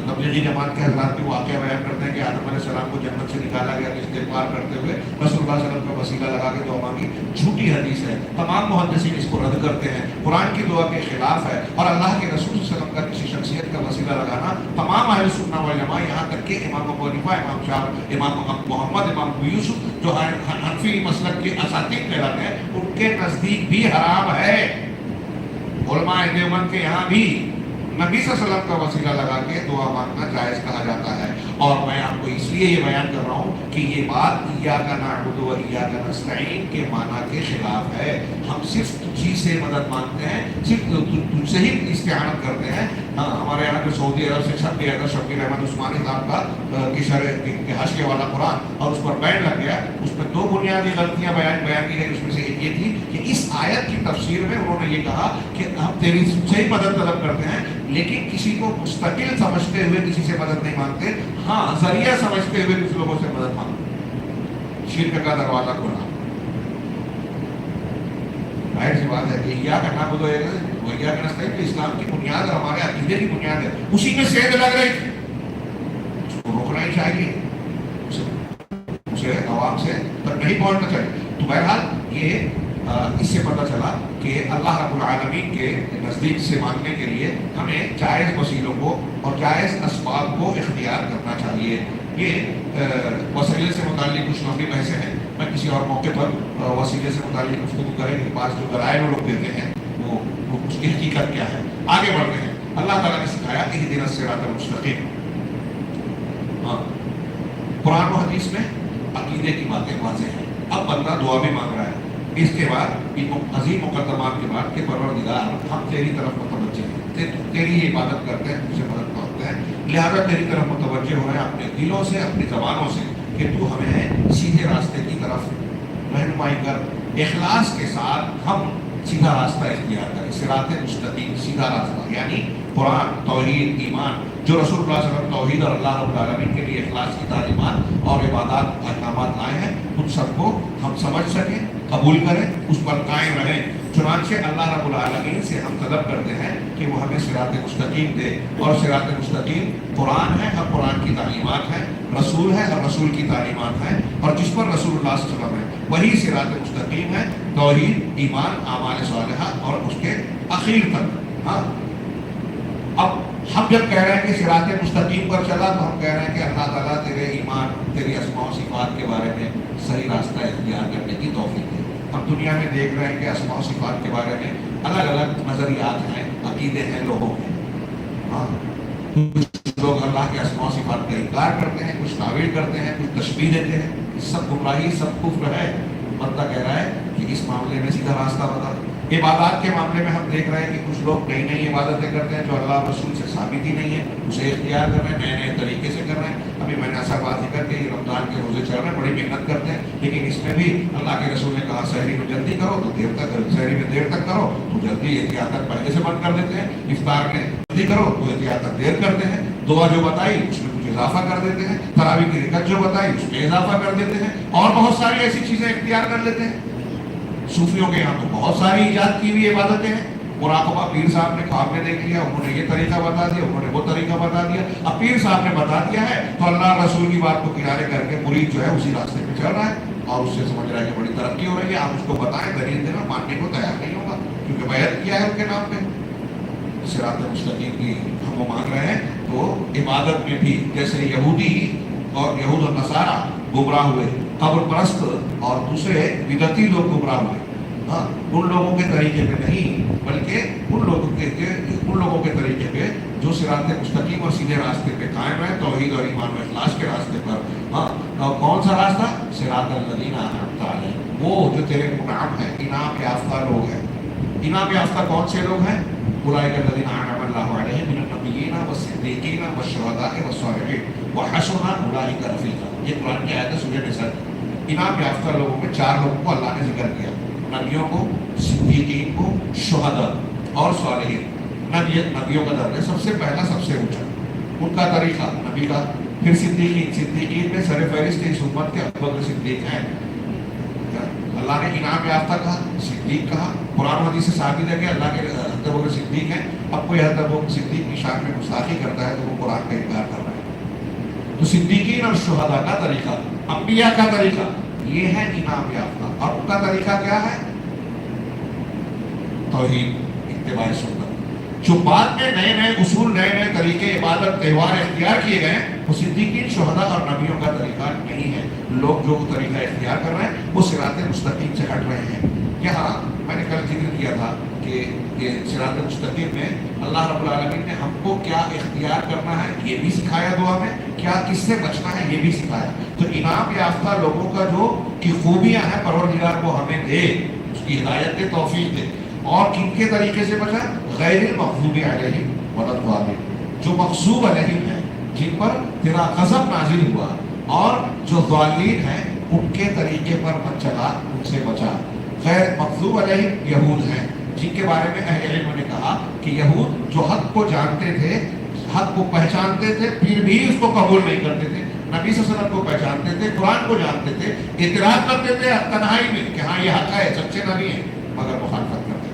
تبلیغی جماعت کے حضرات بھی واقعہ بیان کرتے ہیں کہ آدم علیہ السلام کو جنت سے نکالا گیا استغفار کرتے ہوئے رسول اللہ صلی اللہ علیہ وسلم کا وسیلہ لگا کے دعا مانگی. جھوٹی حدیث ہے. تمام محدثین اس کو رد کرتے ہیں، قرآن کی دعا کے خلاف ہے. اور اللہ کے رسول صلی اللہ علیہ وسلم کا کسی شخصیت کا وسیلہ لگانا تمام اہل سنت والجماعہ، یہاں تک کہ امام ابو حنیفہ، امام شافعی، امام محمد، امام ابو یوسف جو حنفی مسلک کے اساتید کہلاتے ہیں، ان کے نزدیک بھی حرام ہے. علماء دیوبند کے یہاں بھی نبی صلی اللہ علیہ وسلم کا وسیلہ لگا کے دعا مانگنا جائز کہا جاتا ہے. اور میں آپ کو اس لیے یہ بیان کر رہا ہوں کہ یہ بات ایاک نعبد و ایاک نستعین کے معنی کے خلاف ہے. ہم صرف تجھی سے مدد مانگتے ہیں، صرف تجھ سے ہی استعانت کرتے ہیں. ہمارے یہاں جو سعودی عرب سے چھپ گیا تھا شبیر احمد عثمانی صاحب کا حاشیے والا قرآن، اور اس پر بین لگ گیا. اس میں 2 بنیادی غلطیاں بیان کی گئی. اس میں سے ایک یہ تھی کہ اس آیت کی تفسیر میں انہوں نے یہ کہا کہ ہم تیری سے ہی مدد طلب کرتے ہیں، لیکن کسی کو مستقل سمجھتے ہوئے کسی سے مدد نہیں مانگتے. ہاں ذریعہ سمجھتے ہوئے کچھ لوگوں سے مدد مانگتے. شرک کا دروازہ کھولا. ظاہر سی بات ہے کہ کیا کرنا بدو کیا کرنا کہ اسلام کی بنیاد اور ہمارے عقیدے کی بنیاد ہے، اسی میں سیدھ لگ رہی تھی. اس کو روکنا ہی چاہیے، اسے عوام سے تک نہیں پہنچنا چاہیے. تو بہرحال یہ اس سے پتہ چلا کہ اللہ رب العالمین کے نزدیک سے مانگنے کے لیے ہمیں جائز وسیلوں کو اور جائز اسباب کو اختیار کرنا چاہیے. یہ وسیلے سے متعلق کچھ لمبی بحثیں ہیں، میں کسی اور موقع پر وسیلے سے متعلق گفتگو کریں گے. بعض جو ذرائع وہ لوگ دیتے ہیں وہ اس کی حقیقت کیا ہے. آگے بڑھتے ہیں. اللہ تعالیٰ نے سکھایا کہ اہدنا الصراط المستقیم. قرآن و حدیث میں عقیدے کی باتیں واضح ہیں. اب بندہ دعا بھی مانگ رہا ہے. اس کے بعد عظیم مقدمات کے بعد کہ پروردگار ہم تیری طرف متوجہ ہیں، تیری عبادت کرتے ہیں، تجھ سے مدد مانگتے ہیں، لہذا تیری طرف متوجہ ہو رہے ہیں اپنے دلوں سے، اپنی زبانوں سے کہ تو ہمیں سیدھے راستے کی طرف رہنمائی کر. اخلاص کے ساتھ ہم سیدھا راستہ اختیار کریں. صراط مستقیم، سیدھا راستہ یعنی قرآن، توحید، ایمان، جو رسول اللہ صلی اللہ علیہ وسلم توحید اور اللہ رب العالمین کے لیے اخلاص کی تعلیمات اور عبادات احکامات لائے ہیں، ان سب کو ہم سمجھ سکیں، قبول کریں، اس پر قائم رہیں. چنانچہ اللہ رب العالمین سے ہم طلب کرتے ہیں کہ وہ ہمیں صراط مستقیم دے، اور صراط مستقیم قرآن ہے اور قرآن کی تعلیمات ہیں، رسول ہے اور رسول کی تعلیمات ہیں، اور جس پر رسول اللہ صلی اللہ علیہ وسلم ہے وہی صراط مستقیم ہے، توحید، ایمان، اعمال صالحہ اور اس کے اخیر تک۔ ہاں، اب ہم جب کہہ رہے ہیں کہ صراط مستقیم پر چلا تو ہم کہہ رہے ہیں کہ اللہ تعالیٰ تیرے ایمان، تیری اسماء و صفات کے بارے میں صحیح راستہ اختیار کرنے کی توفیق دے۔ ہم دنیا میں دیکھ رہے ہیں کہ اسماء و صفات کے بارے میں الگ الگ نظریات ہیں، عقیدے ہیں لوگوں کے۔ ہاں، کچھ لوگ اللہ کے اسماء و صفات کا انکار کرتے ہیں، کچھ تعویل کرتے ہیں، کچھ تشبیہ دیتے ہیں۔ سب گمراہی، سب کفر ہے۔ بندہ کہہ رہا ہے کہ اس معاملے میں سیدھا راستہ بتا۔ عبادات کے معاملے میں ہم دیکھ رہے ہیں کہ کچھ لوگ نئی نئی عبادتیں کرتے ہیں جو اللہ رسول سے ثابت ہی نہیں ہے، اسے اختیار کر رہے ہیں، نئے نئے طریقے سے کر رہے ہیں۔ ابھی میں نے ایسا بات ذکر کہ یہ رمضان کے روزے چل رہے ہیں، بڑی محنت کرتے ہیں، لیکن اس میں بھی اللہ کے رسول نے کہا سحری میں جلدی کرو تو دیر تک، سحری میں دیر تک کرو تو جلدی احتیاط پہلے سے بند کر دیتے ہیں، افطار میں جلدی کرو تو احتیاط دیر کرتے ہیں، دعا جو بتائی اس میں کچھ اضافہ کر دیتے ہیں، تراویح کی رکعت جو بتائی اس میں اضافہ کر دیتے ہیں، اور بہت ساری ایسی چیزیں اختیار کر لیتے ہیں۔ صوفیوں کے یہاں تو بہت ساری ایجاد کی ہوئی عبادتیں ہیں۔ مراقبہ پیر صاحب نے خواب میں دیکھ لیا، انہوں نے یہ طریقہ بتا دیا، انہوں نے وہ طریقہ بتا دیا۔ اب پیر صاحب نے بتا دیا ہے تو اللہ رسول کی بات کو کنارے کر کے مرید جو ہے اسی راستے پہ چل رہا ہے اور اس سے سمجھ رہا ہے کہ بڑی ترقی ہو رہی ہے۔ آپ اس کو بتائیں، دلیل دینا، ماننے کو تیار نہیں ہوگا کیونکہ بیعت کیا ہے ان کے نام پہ۔ صراط مستقیم کی ہم وہ مان رہے ہیں تو عبادت میں بھی جیسے یہودی اور یہود و نصارہ گمراہ ہوئے، قبر پرست اور دوسرے بدعتی لوگ گمراہ ہوئے، ہاں، ان لوگوں کے طریقے پہ نہیں بلکہ ان لوگوں کے طریقے پہ جو صراط مستقیم اور سیدھے راستے پہ قائم ہے، توحید اور ایمان و اخلاص کے راستے پر۔ ہاں، اور کون سا راستہ؟ صراط الذین انعمت علیہم، وہ جو تیرے منعم ہے، انعام یافتہ لوگ ہیں۔ انعام یافتہ کون سے لوگ ہیں؟ اولئک الذین انعم اللہ علیہم من النبیین والصدیقین والشہداء والصالحین وحسن اولئک رفیقا۔ یہ قرآن کی آیت ہے سورہ نساء۔ انعام یافتہ لوگوں میں 4 لوگوں کو اللہ نے ذکر کیا، نبیوں کو، صدیقین کو، شہداء اور صالحین۔ نبیوں کا درجہ سب سے پہلا، سب سے اونچا، ان کا طریقہ نبی کا۔ پھر صدیقین میں سر فہرست اس امت کے ابو بکر صدیق ہیں۔ اللہ نے انعام یافتہ کہا، صدیق کہا، قرآن و حدیث سے ثابت ہے کہ اللہ کے حضرت ابو بکر صدیق ہیں۔ اب کوئی حضرت ابو بکر صدیق کی شان میں گستاخی کرتا ہے تو وہ قرآن کا انکار کر رہا ہے۔ تو صدیقین اور شہداء کا طریقہ، انبیاء کا طریقہ، یہ ہے انعام یافتہ۔ اور ان کا طریقہ کیا ہے؟ توحید، اتباع سنت۔ جو بعد میں نئے نئے اصول، نئے نئے طریقے، عبادت، تہوار اختیار کیے گئے ہیں، وہ صدیقین، شہداء اور نبیوں کا طریقہ نہیں ہے۔ لوگ جو طریقہ اختیار کر رہے ہیں وہ صراط مستقیم سے ہٹ رہے ہیں۔ یہاں میں نے کل ذکر کیا تھا کہ یہ صراط مستقیم میں اللہ رب العالمین نے ہم کو کیا اختیار کرنا ہے یہ بھی سکھایا دعا میں، کیا کس سے بچنا ہے یہ بھی سکھایا۔ تو انعام یافتہ لوگوں کا جو کی خوبیاں ہیں پروردگار کو ہمیں دے، اس کی ہدایت دے، توفیق دے۔ اور کن کے طریقے سے بچا؟ غیر المغضوب علیہم ولا الضالین، جو مغضوب علیہم ہیں، جن پر تیرا غضب نازل ہوا، اور جو ضالین ہیں ان کے طریقے پر مت چلا، ان سے بچا۔ غیر مغضوب علیہم یہود ہیں، جن کے بارے میں اہل علم نے کہا کہ یہود جو حق کو جانتے تھے، حق کو پہچانتے تھے، پھر بھی اس کو قبول نہیں کرتے تھے، نبی صلی اللہ علیہ وسلم کو پہچانتے تھے، قرآن کو جانتے تھے، اعتراف کرتے تھے تنہائی میں کہ ہاں یہ حق ہے، سچے نبی ہیں، مگر مخالفت کرتے تھے۔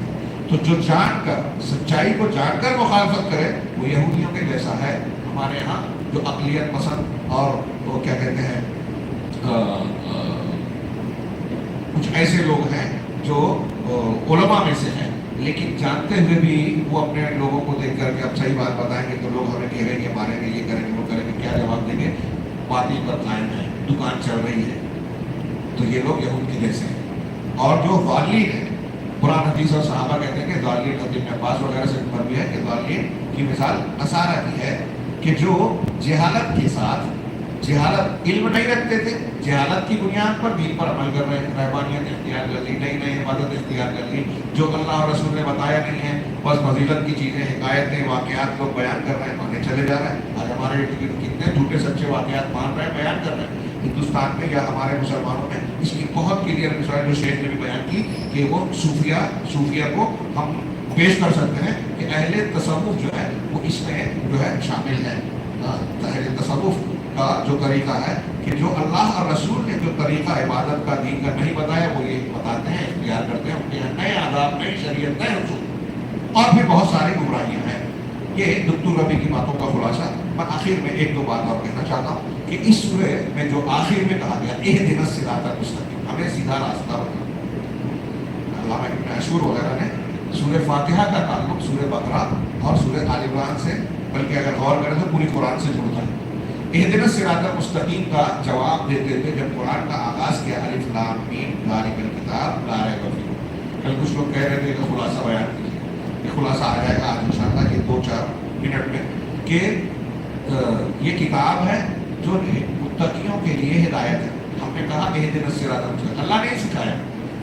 تو جو جان کر، سچائی کو جان کر مخالفت کرے وہ یہودیوں کے جیسا ہے۔ ہمارے ہاں جو اقلیت پسند اور وہ کیا کہتے ہیں کچھ ایسے لوگ ہیں جو علماء میں سے ہیں، لیکن جانتے ہوئے بھی وہ اپنے لوگوں کو دیکھ کر کے اب صحیح بات بتائیں گے تو لوگ ہمیں کہہ رہے ہیں کہ ماریں گے، یہ کریں گے، وہ کریں گے، کیا جواب دیں گے؟ باطل پر قائم ہے، دکان چل رہی ہے۔ تو یہ لوگ یہود کے جیسے ہیں۔ اور جو ضالین ہیں، قرآن حدیث اور صحابہ کہتے ہیں کہ ضالین، ابن عباس وغیرہ سے مروی ہے کہ ضالین کی مثال نصارہ کی ہے کہ جو جہالت کے ساتھ، جہالت، علم نہیں رکھتے تھے، جہالت کی بنیاد پر دین پر عمل کر رہے ہیں، رہبانیت اختیار کر لی، نئی نئی عبادت اختیار کر لی، جو اللہ اور رسول نے بتایا نہیں ہے، بس فضیلت کی چیزیں، حکایتیں، واقعات لوگ بیان کر رہے ہیں، مانے چلے جا رہے ہیں۔ آج ہمارے کتنے جھوٹے سچے واقعات مان رہے ہیں، بیان کر رہے ہیں ہندوستان میں یا ہمارے مسلمانوں میں۔ اس کی بہت کلیئر مثال جو شیخ نے بھی بیان کی کہ وہ صوفیہ کو ہم پیش کر سکتے ہیں کہ اہل تصوف جو ہے وہ اس میں جو ہے شامل ہے۔ اہل تصوف کا جو طریقہ ہے کہ جو اللہ اور رسول نے جو طریقہ عبادت کا دین کا نہیں بتایا وہ یہ بتاتے ہیں، اختیار کرتے ہیں، ان کے یہاں نئے آداب، نئی شریعت، نئے رسول اور بھی بہت ساری گمراہیاں ہیں۔ یہ دکتور ربی کی باتوں کا خلاصہ۔ میں آخر میں ایک دو بات اور کہنا چاہتا ہوں کہ اس سورہ میں جو آخر میں کہا گیا اہدنا الصراط المستقیم، ہمیں سیدھا راستہ بتاؤ۔ علامہ ابن عاشور وغیرہ نے سورہ فاتحہ کا تعلق سورہ بقرہ اور سورہ آل عمران سے، بلکہ اگر غور کریں تو پوری قرآن سے جڑتا ہے۔ اہدنا الصراط المستقیم کا جواب دیتے ہوئے جب قرآن کا آغاز کیا الف لام میم ذالک الکتاب لا ریب فیہ، کل کچھ لوگ کہہ رہے تھے کہ خلاصہ بیان کیجیے، یہ خلاصہ آ جائے گا آج انشاءاللہ یہ 2-4 منٹ میں، کہ یہ کتاب ہے جو متقیوں کے لیے ہدایت ہے۔ ہم نے کہا اہدنا الصراط المستقیم، اللہ نے سکھایا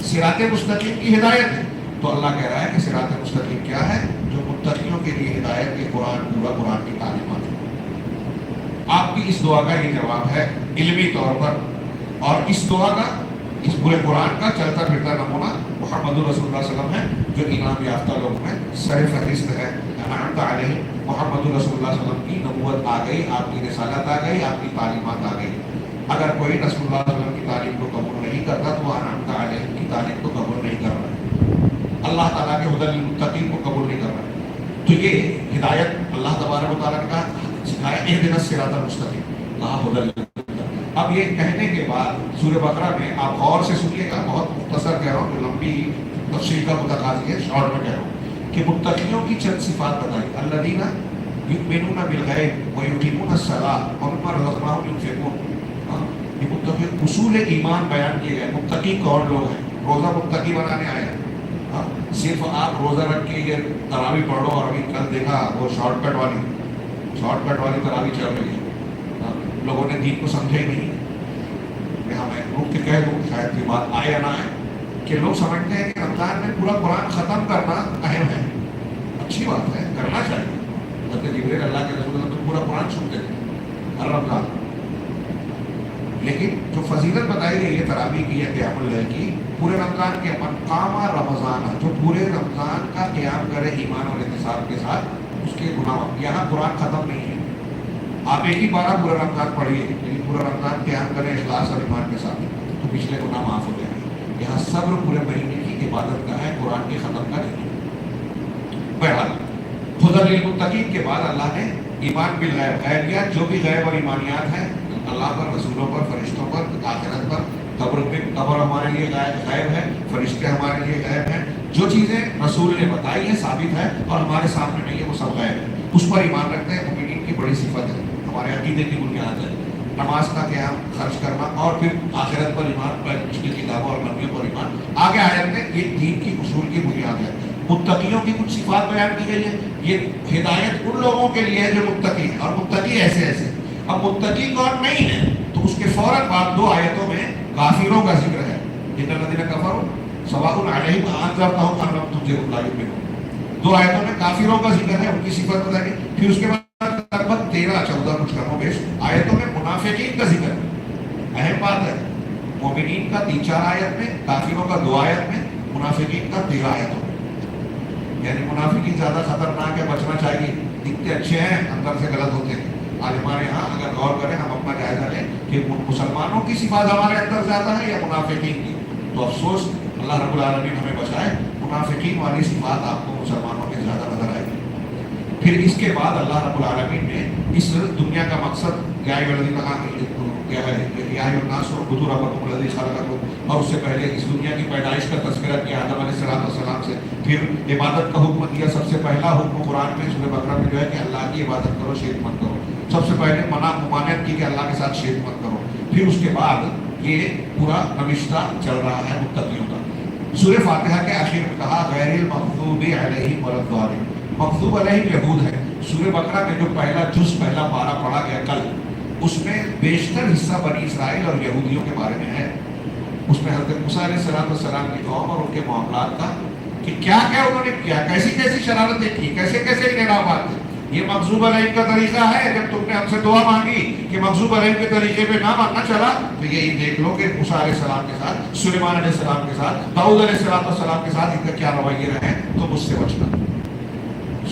صراط مستقیم کی ہدایت ہے، تو اللہ کہہ رہا ہے کہ صراط مستقیم کیا ہے؟ جو متقیوں کے لیے ہدایت، یہ قرآن پورا قرآن کی تعلیمات ہے۔ آپ کی اس دعا کا یہ جواب ہے علمی طور پر، اور اس دعا کا، اس پورے قرآن کا چلتا پھرتا نمونہ محمد رسول اللہ صلی اللہ علیہ وسلم ہے، جو انعام یافتہ لوگوں میں سر فہرست ہے۔ انعمت علیہ محمد رسول اللہ صلی اللہ علیہ وسلم کی نبوت آ گئی، آپ کی رسالت آ گئی، آپ کی تعلیمات آ گئی۔ اگر کوئی رسول اللہ صلی اللہ علیہ وسلم کی تعلیم کو قبول نہیں کرتا تو وہ انعمت علیہ کی تعلیم کو قبول نہیں کر رہا ہے، اللہ تعالیٰ کے ہدی للمتقین کو قبول نہیں کر رہا ہے۔ تو یہ ہدایت اللہ تبارک و تعالیٰ نے کہا سکھایا اہدنا الصراط المستقیم لا ہدی للمتقین۔ اب یہ کہنے کے بعد سورہ بقرہ میں آپ غور سے سنیے گا، بہت مختصر کہہ رہا ہوں، جو لمبی تفصیل کا متقاضی ہے، شارٹ میں کہہ رہا ہوں کہ متقیوں کی چند صفات بتائی۔ الذین یؤمنون بالغیب ویقیمون الصلاۃ ومما رزقناہم ینفقون۔ یہ متقی اصول ایمان بیان کیے گئے۔ متقی کون لوگ ہیں؟ روزہ متقی بنانے آئے ہیں۔ صرف آپ روزہ رکھ کے یہ تراویح پڑھو، اور ابھی کل دیکھا وہ شارٹ کٹ والی تراویح چل رہی ہے، لوگوں نے دین کو سمجھا ہی نہیں۔ یہاں میں رک کے کہہ دوں، شاید یہ بات آئے یا نہ آئے، کہ لوگ سمجھتے ہیں کہ رمضان میں پورا قرآن ختم کرنا اہم ہے۔ اچھی بات ہے، کرنا چاہیے۔ حضرت جبریل اللہ کے رسول تو پورا قرآن سنتے تھے ہر رمضان، لیکن جو فضیلت بتائی گئی ہے تراویح کی یا قیام اللیل کی، پورے رمضان کے من قام رمضان، جو پورے رمضان کا قیام کرے ایمان اور احتساب کے ساتھ، اس کے گناہ۔ یہاں قرآن ختم نہیں ہے، آپ ایک ہی بارہ پورا رمضان پڑھیے، لیکن پورا رمضان قیام کریں اخلاص اور ایمان کے ساتھ، تو پچھلے گناہ معاف ہو جائیں گے۔ یہاں صبر پورے مہینے کی عبادت کا ہے، قرآن کے ختم کا نہیں۔ بہرحال ہدی للمتقین کے بعد اللہ نے ایمان بالغیب، غیبیات جو بھی غیب اور ایمانیات ہیں، اللہ پر، رسولوں پر، فرشتوں پر، آخرت پر، قبر ہمارے لیے غیب ہے، فرشتے ہمارے لیے غیب ہیں، جو چیزیں رسول نے بتائی ہیں، ثابت ہے اور ہمارے سامنے نہیں ہے، وہ سب غیب ہے، اس پر ایمان رکھتے ہیں۔ مومنین کی بڑی صفت ہے، ہمارے عقیدے کی بنیاد ہے، نماز کا قیام، خرچ کرنا، اور پھر آخرت پر ایمان، پر پچھلی کتابوں اور نبیوں پر ایمان۔ آگے آیت میں یہ دین کی اصول کی بنیاد ہے۔ متقیوں کی کچھ صفات بیان کی گئی ہے، یہ ہدایت ان لوگوں کے لیے ہے جو متقی ہیں، اور متقی ایسے ایسے۔ اب متقی کون نہیں ہے، تو اس کے فوراً بعد 2 آیتوں میں کافروں کا ذکر ہے۔ ان الذین کفروا سواء علیہم انذرتہم ام لم تنذرہم لا یؤمنون۔ 2 آیتوں میں کافروں کا ذکر ہے، ان کی صفت بتائی گئی۔ پھر اس کے بعد تقریباً 13-14 کچھ کم و بیش آیتوں میں منافقین کا ذکر ہے۔ اہم بات ہے، مومنین کا 3-4 آیت میں، کافروں کا 2 آیت میں، منافقین کا 13 آیتوں میں۔ یعنی منافقین زیادہ خطرناک ہے، بچنا چاہیے۔ دکھتے اچھے ہیں، اندر سے غلط ہوتے ہیں۔ آج ہمارے ہاں اگر غور کریں، ہم اپنا جائزہ لیں کہ مسلمانوں کی صفات ہمارے اندر زیادہ ہے یا منافقین کی، تو افسوس، اللہ رب العالمین ہمیں بچائے، منافقین والی صفات آپ کو مسلمانوں کے زیادہ نظر آئے گی۔ پھر اس کے بعد اللہ رب العالمین نے اس دنیا کا مقصد اور اس سے پہلے اس دنیا کی پیدائش کا تذکرہ کیا آدم علیہ السلام سے، پھر عبادت کا حکم دیا۔ سب سے پہلا حکم قرآن میں سورہ بقرہ میں جو ہے کہ اللہ کی عبادت کرو، شرک مت کرو۔ سب سے پہلے ممانعت کی کہ اللہ کے ساتھ شرک مت کرو۔ پھر اس کے بعد یہ پورا نوشتہ چل رہا ہے متقیوں کا۔ سورہ فاتحہ کے آخر میں کہا غیر المغضوب علیہم ولا الضالین، مغضوب علیہم یہود ہے۔ سورہ بقرہ میں جو پہلا جز، پہلا پارہ پڑھا گیا کل، اس میں بیشتر حصہ بنی اسرائیل اور یہودیوں کے بارے میں ہے۔ اس میں حضرت موسیٰ علیہ السلام کی قوم اور ان کے معاملات کا، کہ کیا کیا انہوں نے کیا، کیسی کیسی شرارتیں کی، کیسے کیسے انحرافات تھے۔ یہ مغضوب علیہم کا طریقہ ہے۔ جب تم نے ہم سے دعا مانگی کہ مغضوب علیہم کے طریقے پہ نہ ماننا چلا، تو یہی دیکھ لو کہ موسیٰ علیہ السلام کے ساتھ، سلیمان علیہ السلام کے ساتھ، داؤد علیہ السلام کے ساتھ ان کا کیا رویے رہے، تو مجھ سے بچنا۔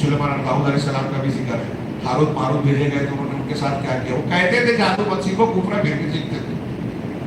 سلیمان اور داؤد علیہ السلام کا بھی ذکر ہے، ہاروت ماروت بھیجے گئے تو انہوں نے ان کے ساتھ کیا کیا. وہ کہتے تھے جادو مت سیکھو, کفر پھر بھی سیکھتے تھے.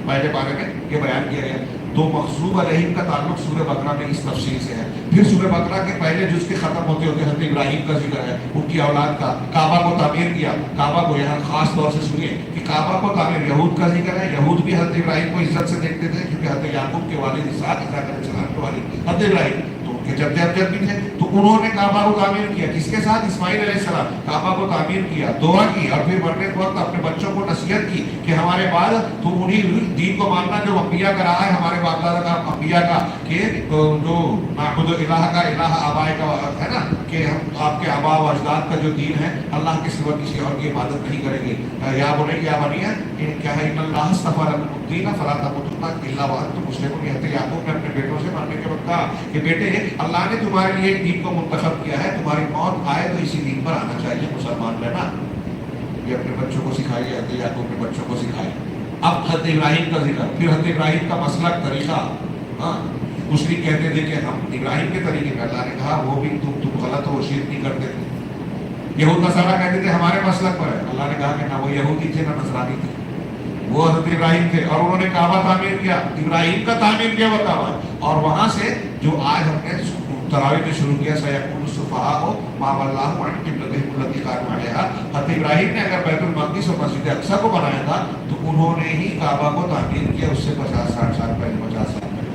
پہلے بارے میں یہ بیان کیا گیا. تو مغضوب علیہم کا تعلق سورہ بقرہ میں اس تفصیل سے ہے. پھر سورہ بقرہ کے پہلے جز کے ختم ہوتے ہوتے حضرت ابراہیم کا ذکر ہے, ان کی اولاد کا, کعبہ کو تعمیر کیا. کعبہ کو یہاں خاص طور سے سنیے کہ کعبہ کو تعمیر, یہود کا ذکر ہے. یہود بھی حضرت ابراہیم کو عزت سے دیکھتے تھے کیونکہ حضرت یعقوب کے والد اسحاق علیہ السلام کے والد حضرت ابراہیم, تو ان کے جد ابجد بھی تھے. تو انہوں نے کعبہ کو تعمیر کیا. کس کے ساتھ؟ اسماعیل علیہ السلام. کعبہ کو تعمیر کیا, دعا کی, اور پھر مرنے کے وقت اپنے بچوں کو نصیحت کی کہ ہمارے بعد تم انہیں دین کو ماننا جو انبیاء کا رہا ہے, ہمارے باپ دادا کا انبیاء کا, کہ جو نعبد الہ کا الہ آبائے کا ہے نا, کہ ہم آپ کے آبا و اجداد کا جو دین ہے اللہ کے سوا کسی اور کی عبادت نہیں کریں گے. یا بولیں یا بنیا کیا ہے, ان اللہ اصطفی لکم الدین فلا تموتن الا وانتم مسلمون. یعقوب نے اپنے بیٹوں سے مرنے کے وقت کہا کہ بیٹے اللہ نے تمہارے لیے ایک دین کو منتخب کیا ہے, تمہاری موت آئے تو اسی دین پر آنا چاہیے, مسلمان رہنا. یہ اپنے بچوں کو سکھائیے, حضرت یعقوب اپنے بچوں کو سکھائے. اب حضرت ابراہیم کا ذکر, پھر حضرت ابراہیم کا مسلک, طریقہ. ہاں, مشرک کہتے تھے کہ ہم ابراہیم کے طریقے پہ, اللہ نے کہا وہ بھی تم غلط ہو, شرک نہیں کرتے تھے. یہود نصارہ کہتے تھے ہمارے مسلک پر ہے, اللہ نے کہا کہ نہ وہ یہودی تھے نہ نصرانی تھے, وہ حضرت ابراہیم تھے. اور انہوں نے کعبہ تعمیر کیا, ابراہیم کا تعمیر کیا وہ کعبہ. اور وہاں سے جو آج ہم نے تراویح میں شروع کیا, سیقول السفہاء ما ولاھم عن قبلتہم التی کانوا علیہا, حضرت ابراہیم نے اگر بیت المقدس اور مسجد اقصی کو بنایا تھا تو انہوں نے ہی کعبہ کو تعمیر کیا اس سے 50-60 سال پہلے, 50 سال پہلے.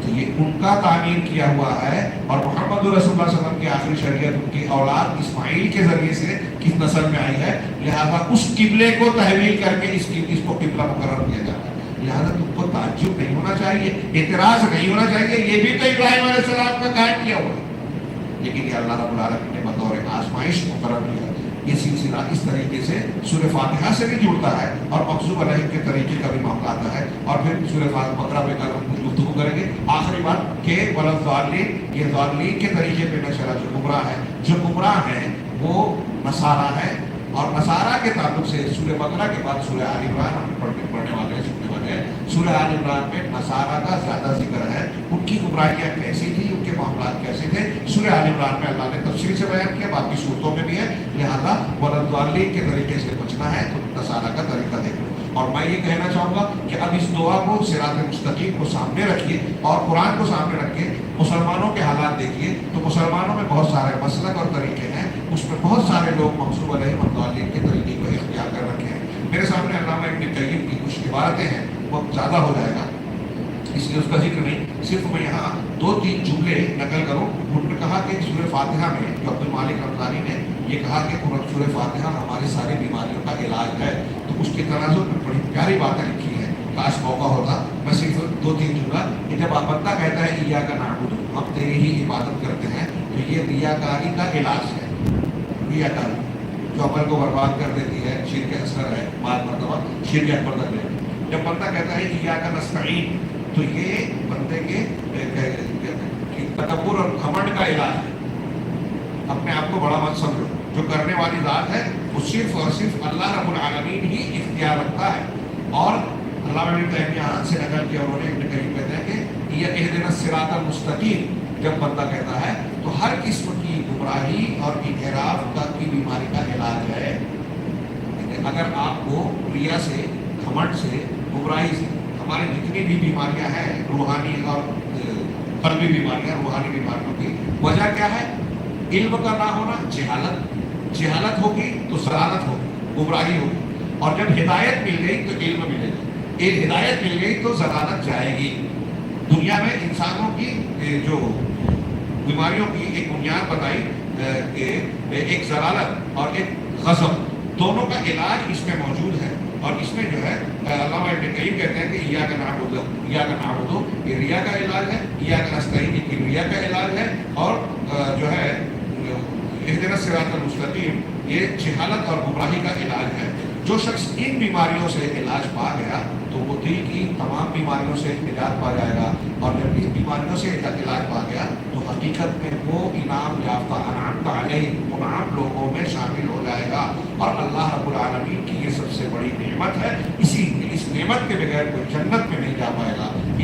تو یہ ان کا تعمیر کیا ہوا ہے. اور محمد رسول اللہ صلی اللہ علیہ وسلم کی آخری شریعت ان کی اولاد اسماعیل کے ذریعے سے کس نسل میں آئی ہے, لہذا اس قبلے کو تحویل کر کے اس کو قبلہ مقرر کیا جاتا ہے. لہذا تم کو تعجب نہیں ہونا چاہیے, اعتراض نہیں ہونا چاہیے, یہ بھی تو ابراہیم علیہ السلام کا قائم کیا ہوا ہے. لیکن یہ اللہ رب العالمین نے بطور آزمائش مقرر کیا. یہ سلسلہ اس طریقے سے سورہ فاتحہ سے بھی جڑتا ہے اور مغضوب علیہم کے طریقے کا بھی معاملہ آتا ہے. اور پھر سورہ بقرہ پہ کل ہم گفتگو کریں گے. آخری بات کہ ولضالین, یہ ضالین کے طریقے پہ نشرہ جو گمراہ ہے, جو گمراہ ہیں وہ نصارہ ہے. اور نصارہ کے تعلق سے سورہ بقرہ کے بعد سورہ آل عمران ہم پڑھنے والے ہیں, سننے والے ہیں. سورہ آل عمران میں نصارہ کا زیادہ ذکر ہے, ان کی گمراہیاں کیسی تھی, ان کے معاملات کیسے تھے. سورہ آل عمران میں اللہ نے تفصیل سے بیان کیا, باقی صورتوں میں بھی ہے. لہذا ولضالین کے طریقے سے بچنا ہے تو نصارہ کا طریقہ دیکھو. اور میں یہ کہنا چاہوں گا کہ اب اس دعا کو, صراط مستقیم کو سامنے رکھیے اور قرآن کو سامنے رکھ کے مسلمانوں کے حالات دیکھیے. تو مسلمانوں میں بہت سارے مسلک اور طریقے ہیں, اس میں بہت سارے لوگ مغضوب علیہم والضالین کے طریقے کو اختیار کر رکھے ہیں. میرے سامنے علامہ ابن قیم کی کچھ عبارتیں ہیں, وہ زیادہ ہو جائے گا اس لیے اس کا ذکر نہیں, صرف میں یہاں 2-3 جملے نقل کروں. انہوں نے کہا کہ سورہ فاتحہ میں جو عبد المالک رمضانی نے یہ کہا کہ سورہ فاتحہ ہماری ساری بیماریوں کا علاج ہے. تو اس کے تناظر میں بڑی پیاری باتیں لکھی ہیں, کاش موقع ہوتا. میں صرف 2-3 جملہ کہ جب بندہ کہتا ہے ایاک نعبد, ہم تیری ہی عبادت کرتے ہیں, تو یہ ریاکاری کا علاج ہے. ریاکاری جو عمل کو برباد کر دیتی ہے, شرک اصغر ہے, بعض مرتبہ شرک اکبر تک ہے. جب بندہ کہتا ہے ایاک نستعین, تو یہ بندے کے تکبر اور گھمنڈ کا علاج ہے. اپنے آپ کو بڑا مت سمجھو, جو کرنے والی ذات ہے وہ صرف اور صرف اللہ رب العالمین ہی اختیار رکھتا ہے. اور علامہ ابن تیمیہ سے نقل کیا, انہوں نے ابن قیم کہتے ہیں کہ یہ اہدنا الصراط المستقیم جب بندہ کہتا ہے تو ہر قسم کی گمراہی اور انحراف کی بیماری کا علاج ہے. اگر آپ کو ریا سے, گھمنڈ سے, گمراہی سے, ہماری جتنی بھی بیماریاں ہیں روحانی اور قلبی بیماریاں, روحانی بیماریوں کی وجہ کیا ہے؟ علم کا نہ ہونا, جہالت. جہالت ہوگی تو ضلالت ہوگی, گمراہی ہوگی. اور جب ہدایت مل گئی تو علم ملے گا, ایک ہدایت مل گئی تو ضلالت جائے گی. دنیا میں انسانوں کی جو بیماریوں کی ایک بنیاد بتائی کہ ایک ضلالت اور ایک غضب, دونوں کا علاج اس میں موجود ہے. اور اس میں جو ہے علامہ ابن قیم کہتے ہیں کہ ایاک نعبد یہ ریا کا علاج ہے, ایاک نستعین یہ کبریا کا علاج ہے, اور جو ہے اہدنا الصراط المستقیم یہ جہالت اور گمراہی کا علاج ہے. جو شخص ان بیماریوں سے علاج پا گیا تو وہ دل کی تمام بیماریوں سے نجات پا جائے گا. اور جب اس بیماریوں سے علاج پا گیا تو حقیقت میں وہ انعام یافتہ, انعمت علیہ, منعم لوگوں میں شامل ہو جائے گا. اور اللہ رب العالمین کی یہ سب سے بڑی نعمت ہے. اس نعمت کے بغیر کوئی جنت میں نہیں جا پائے گا.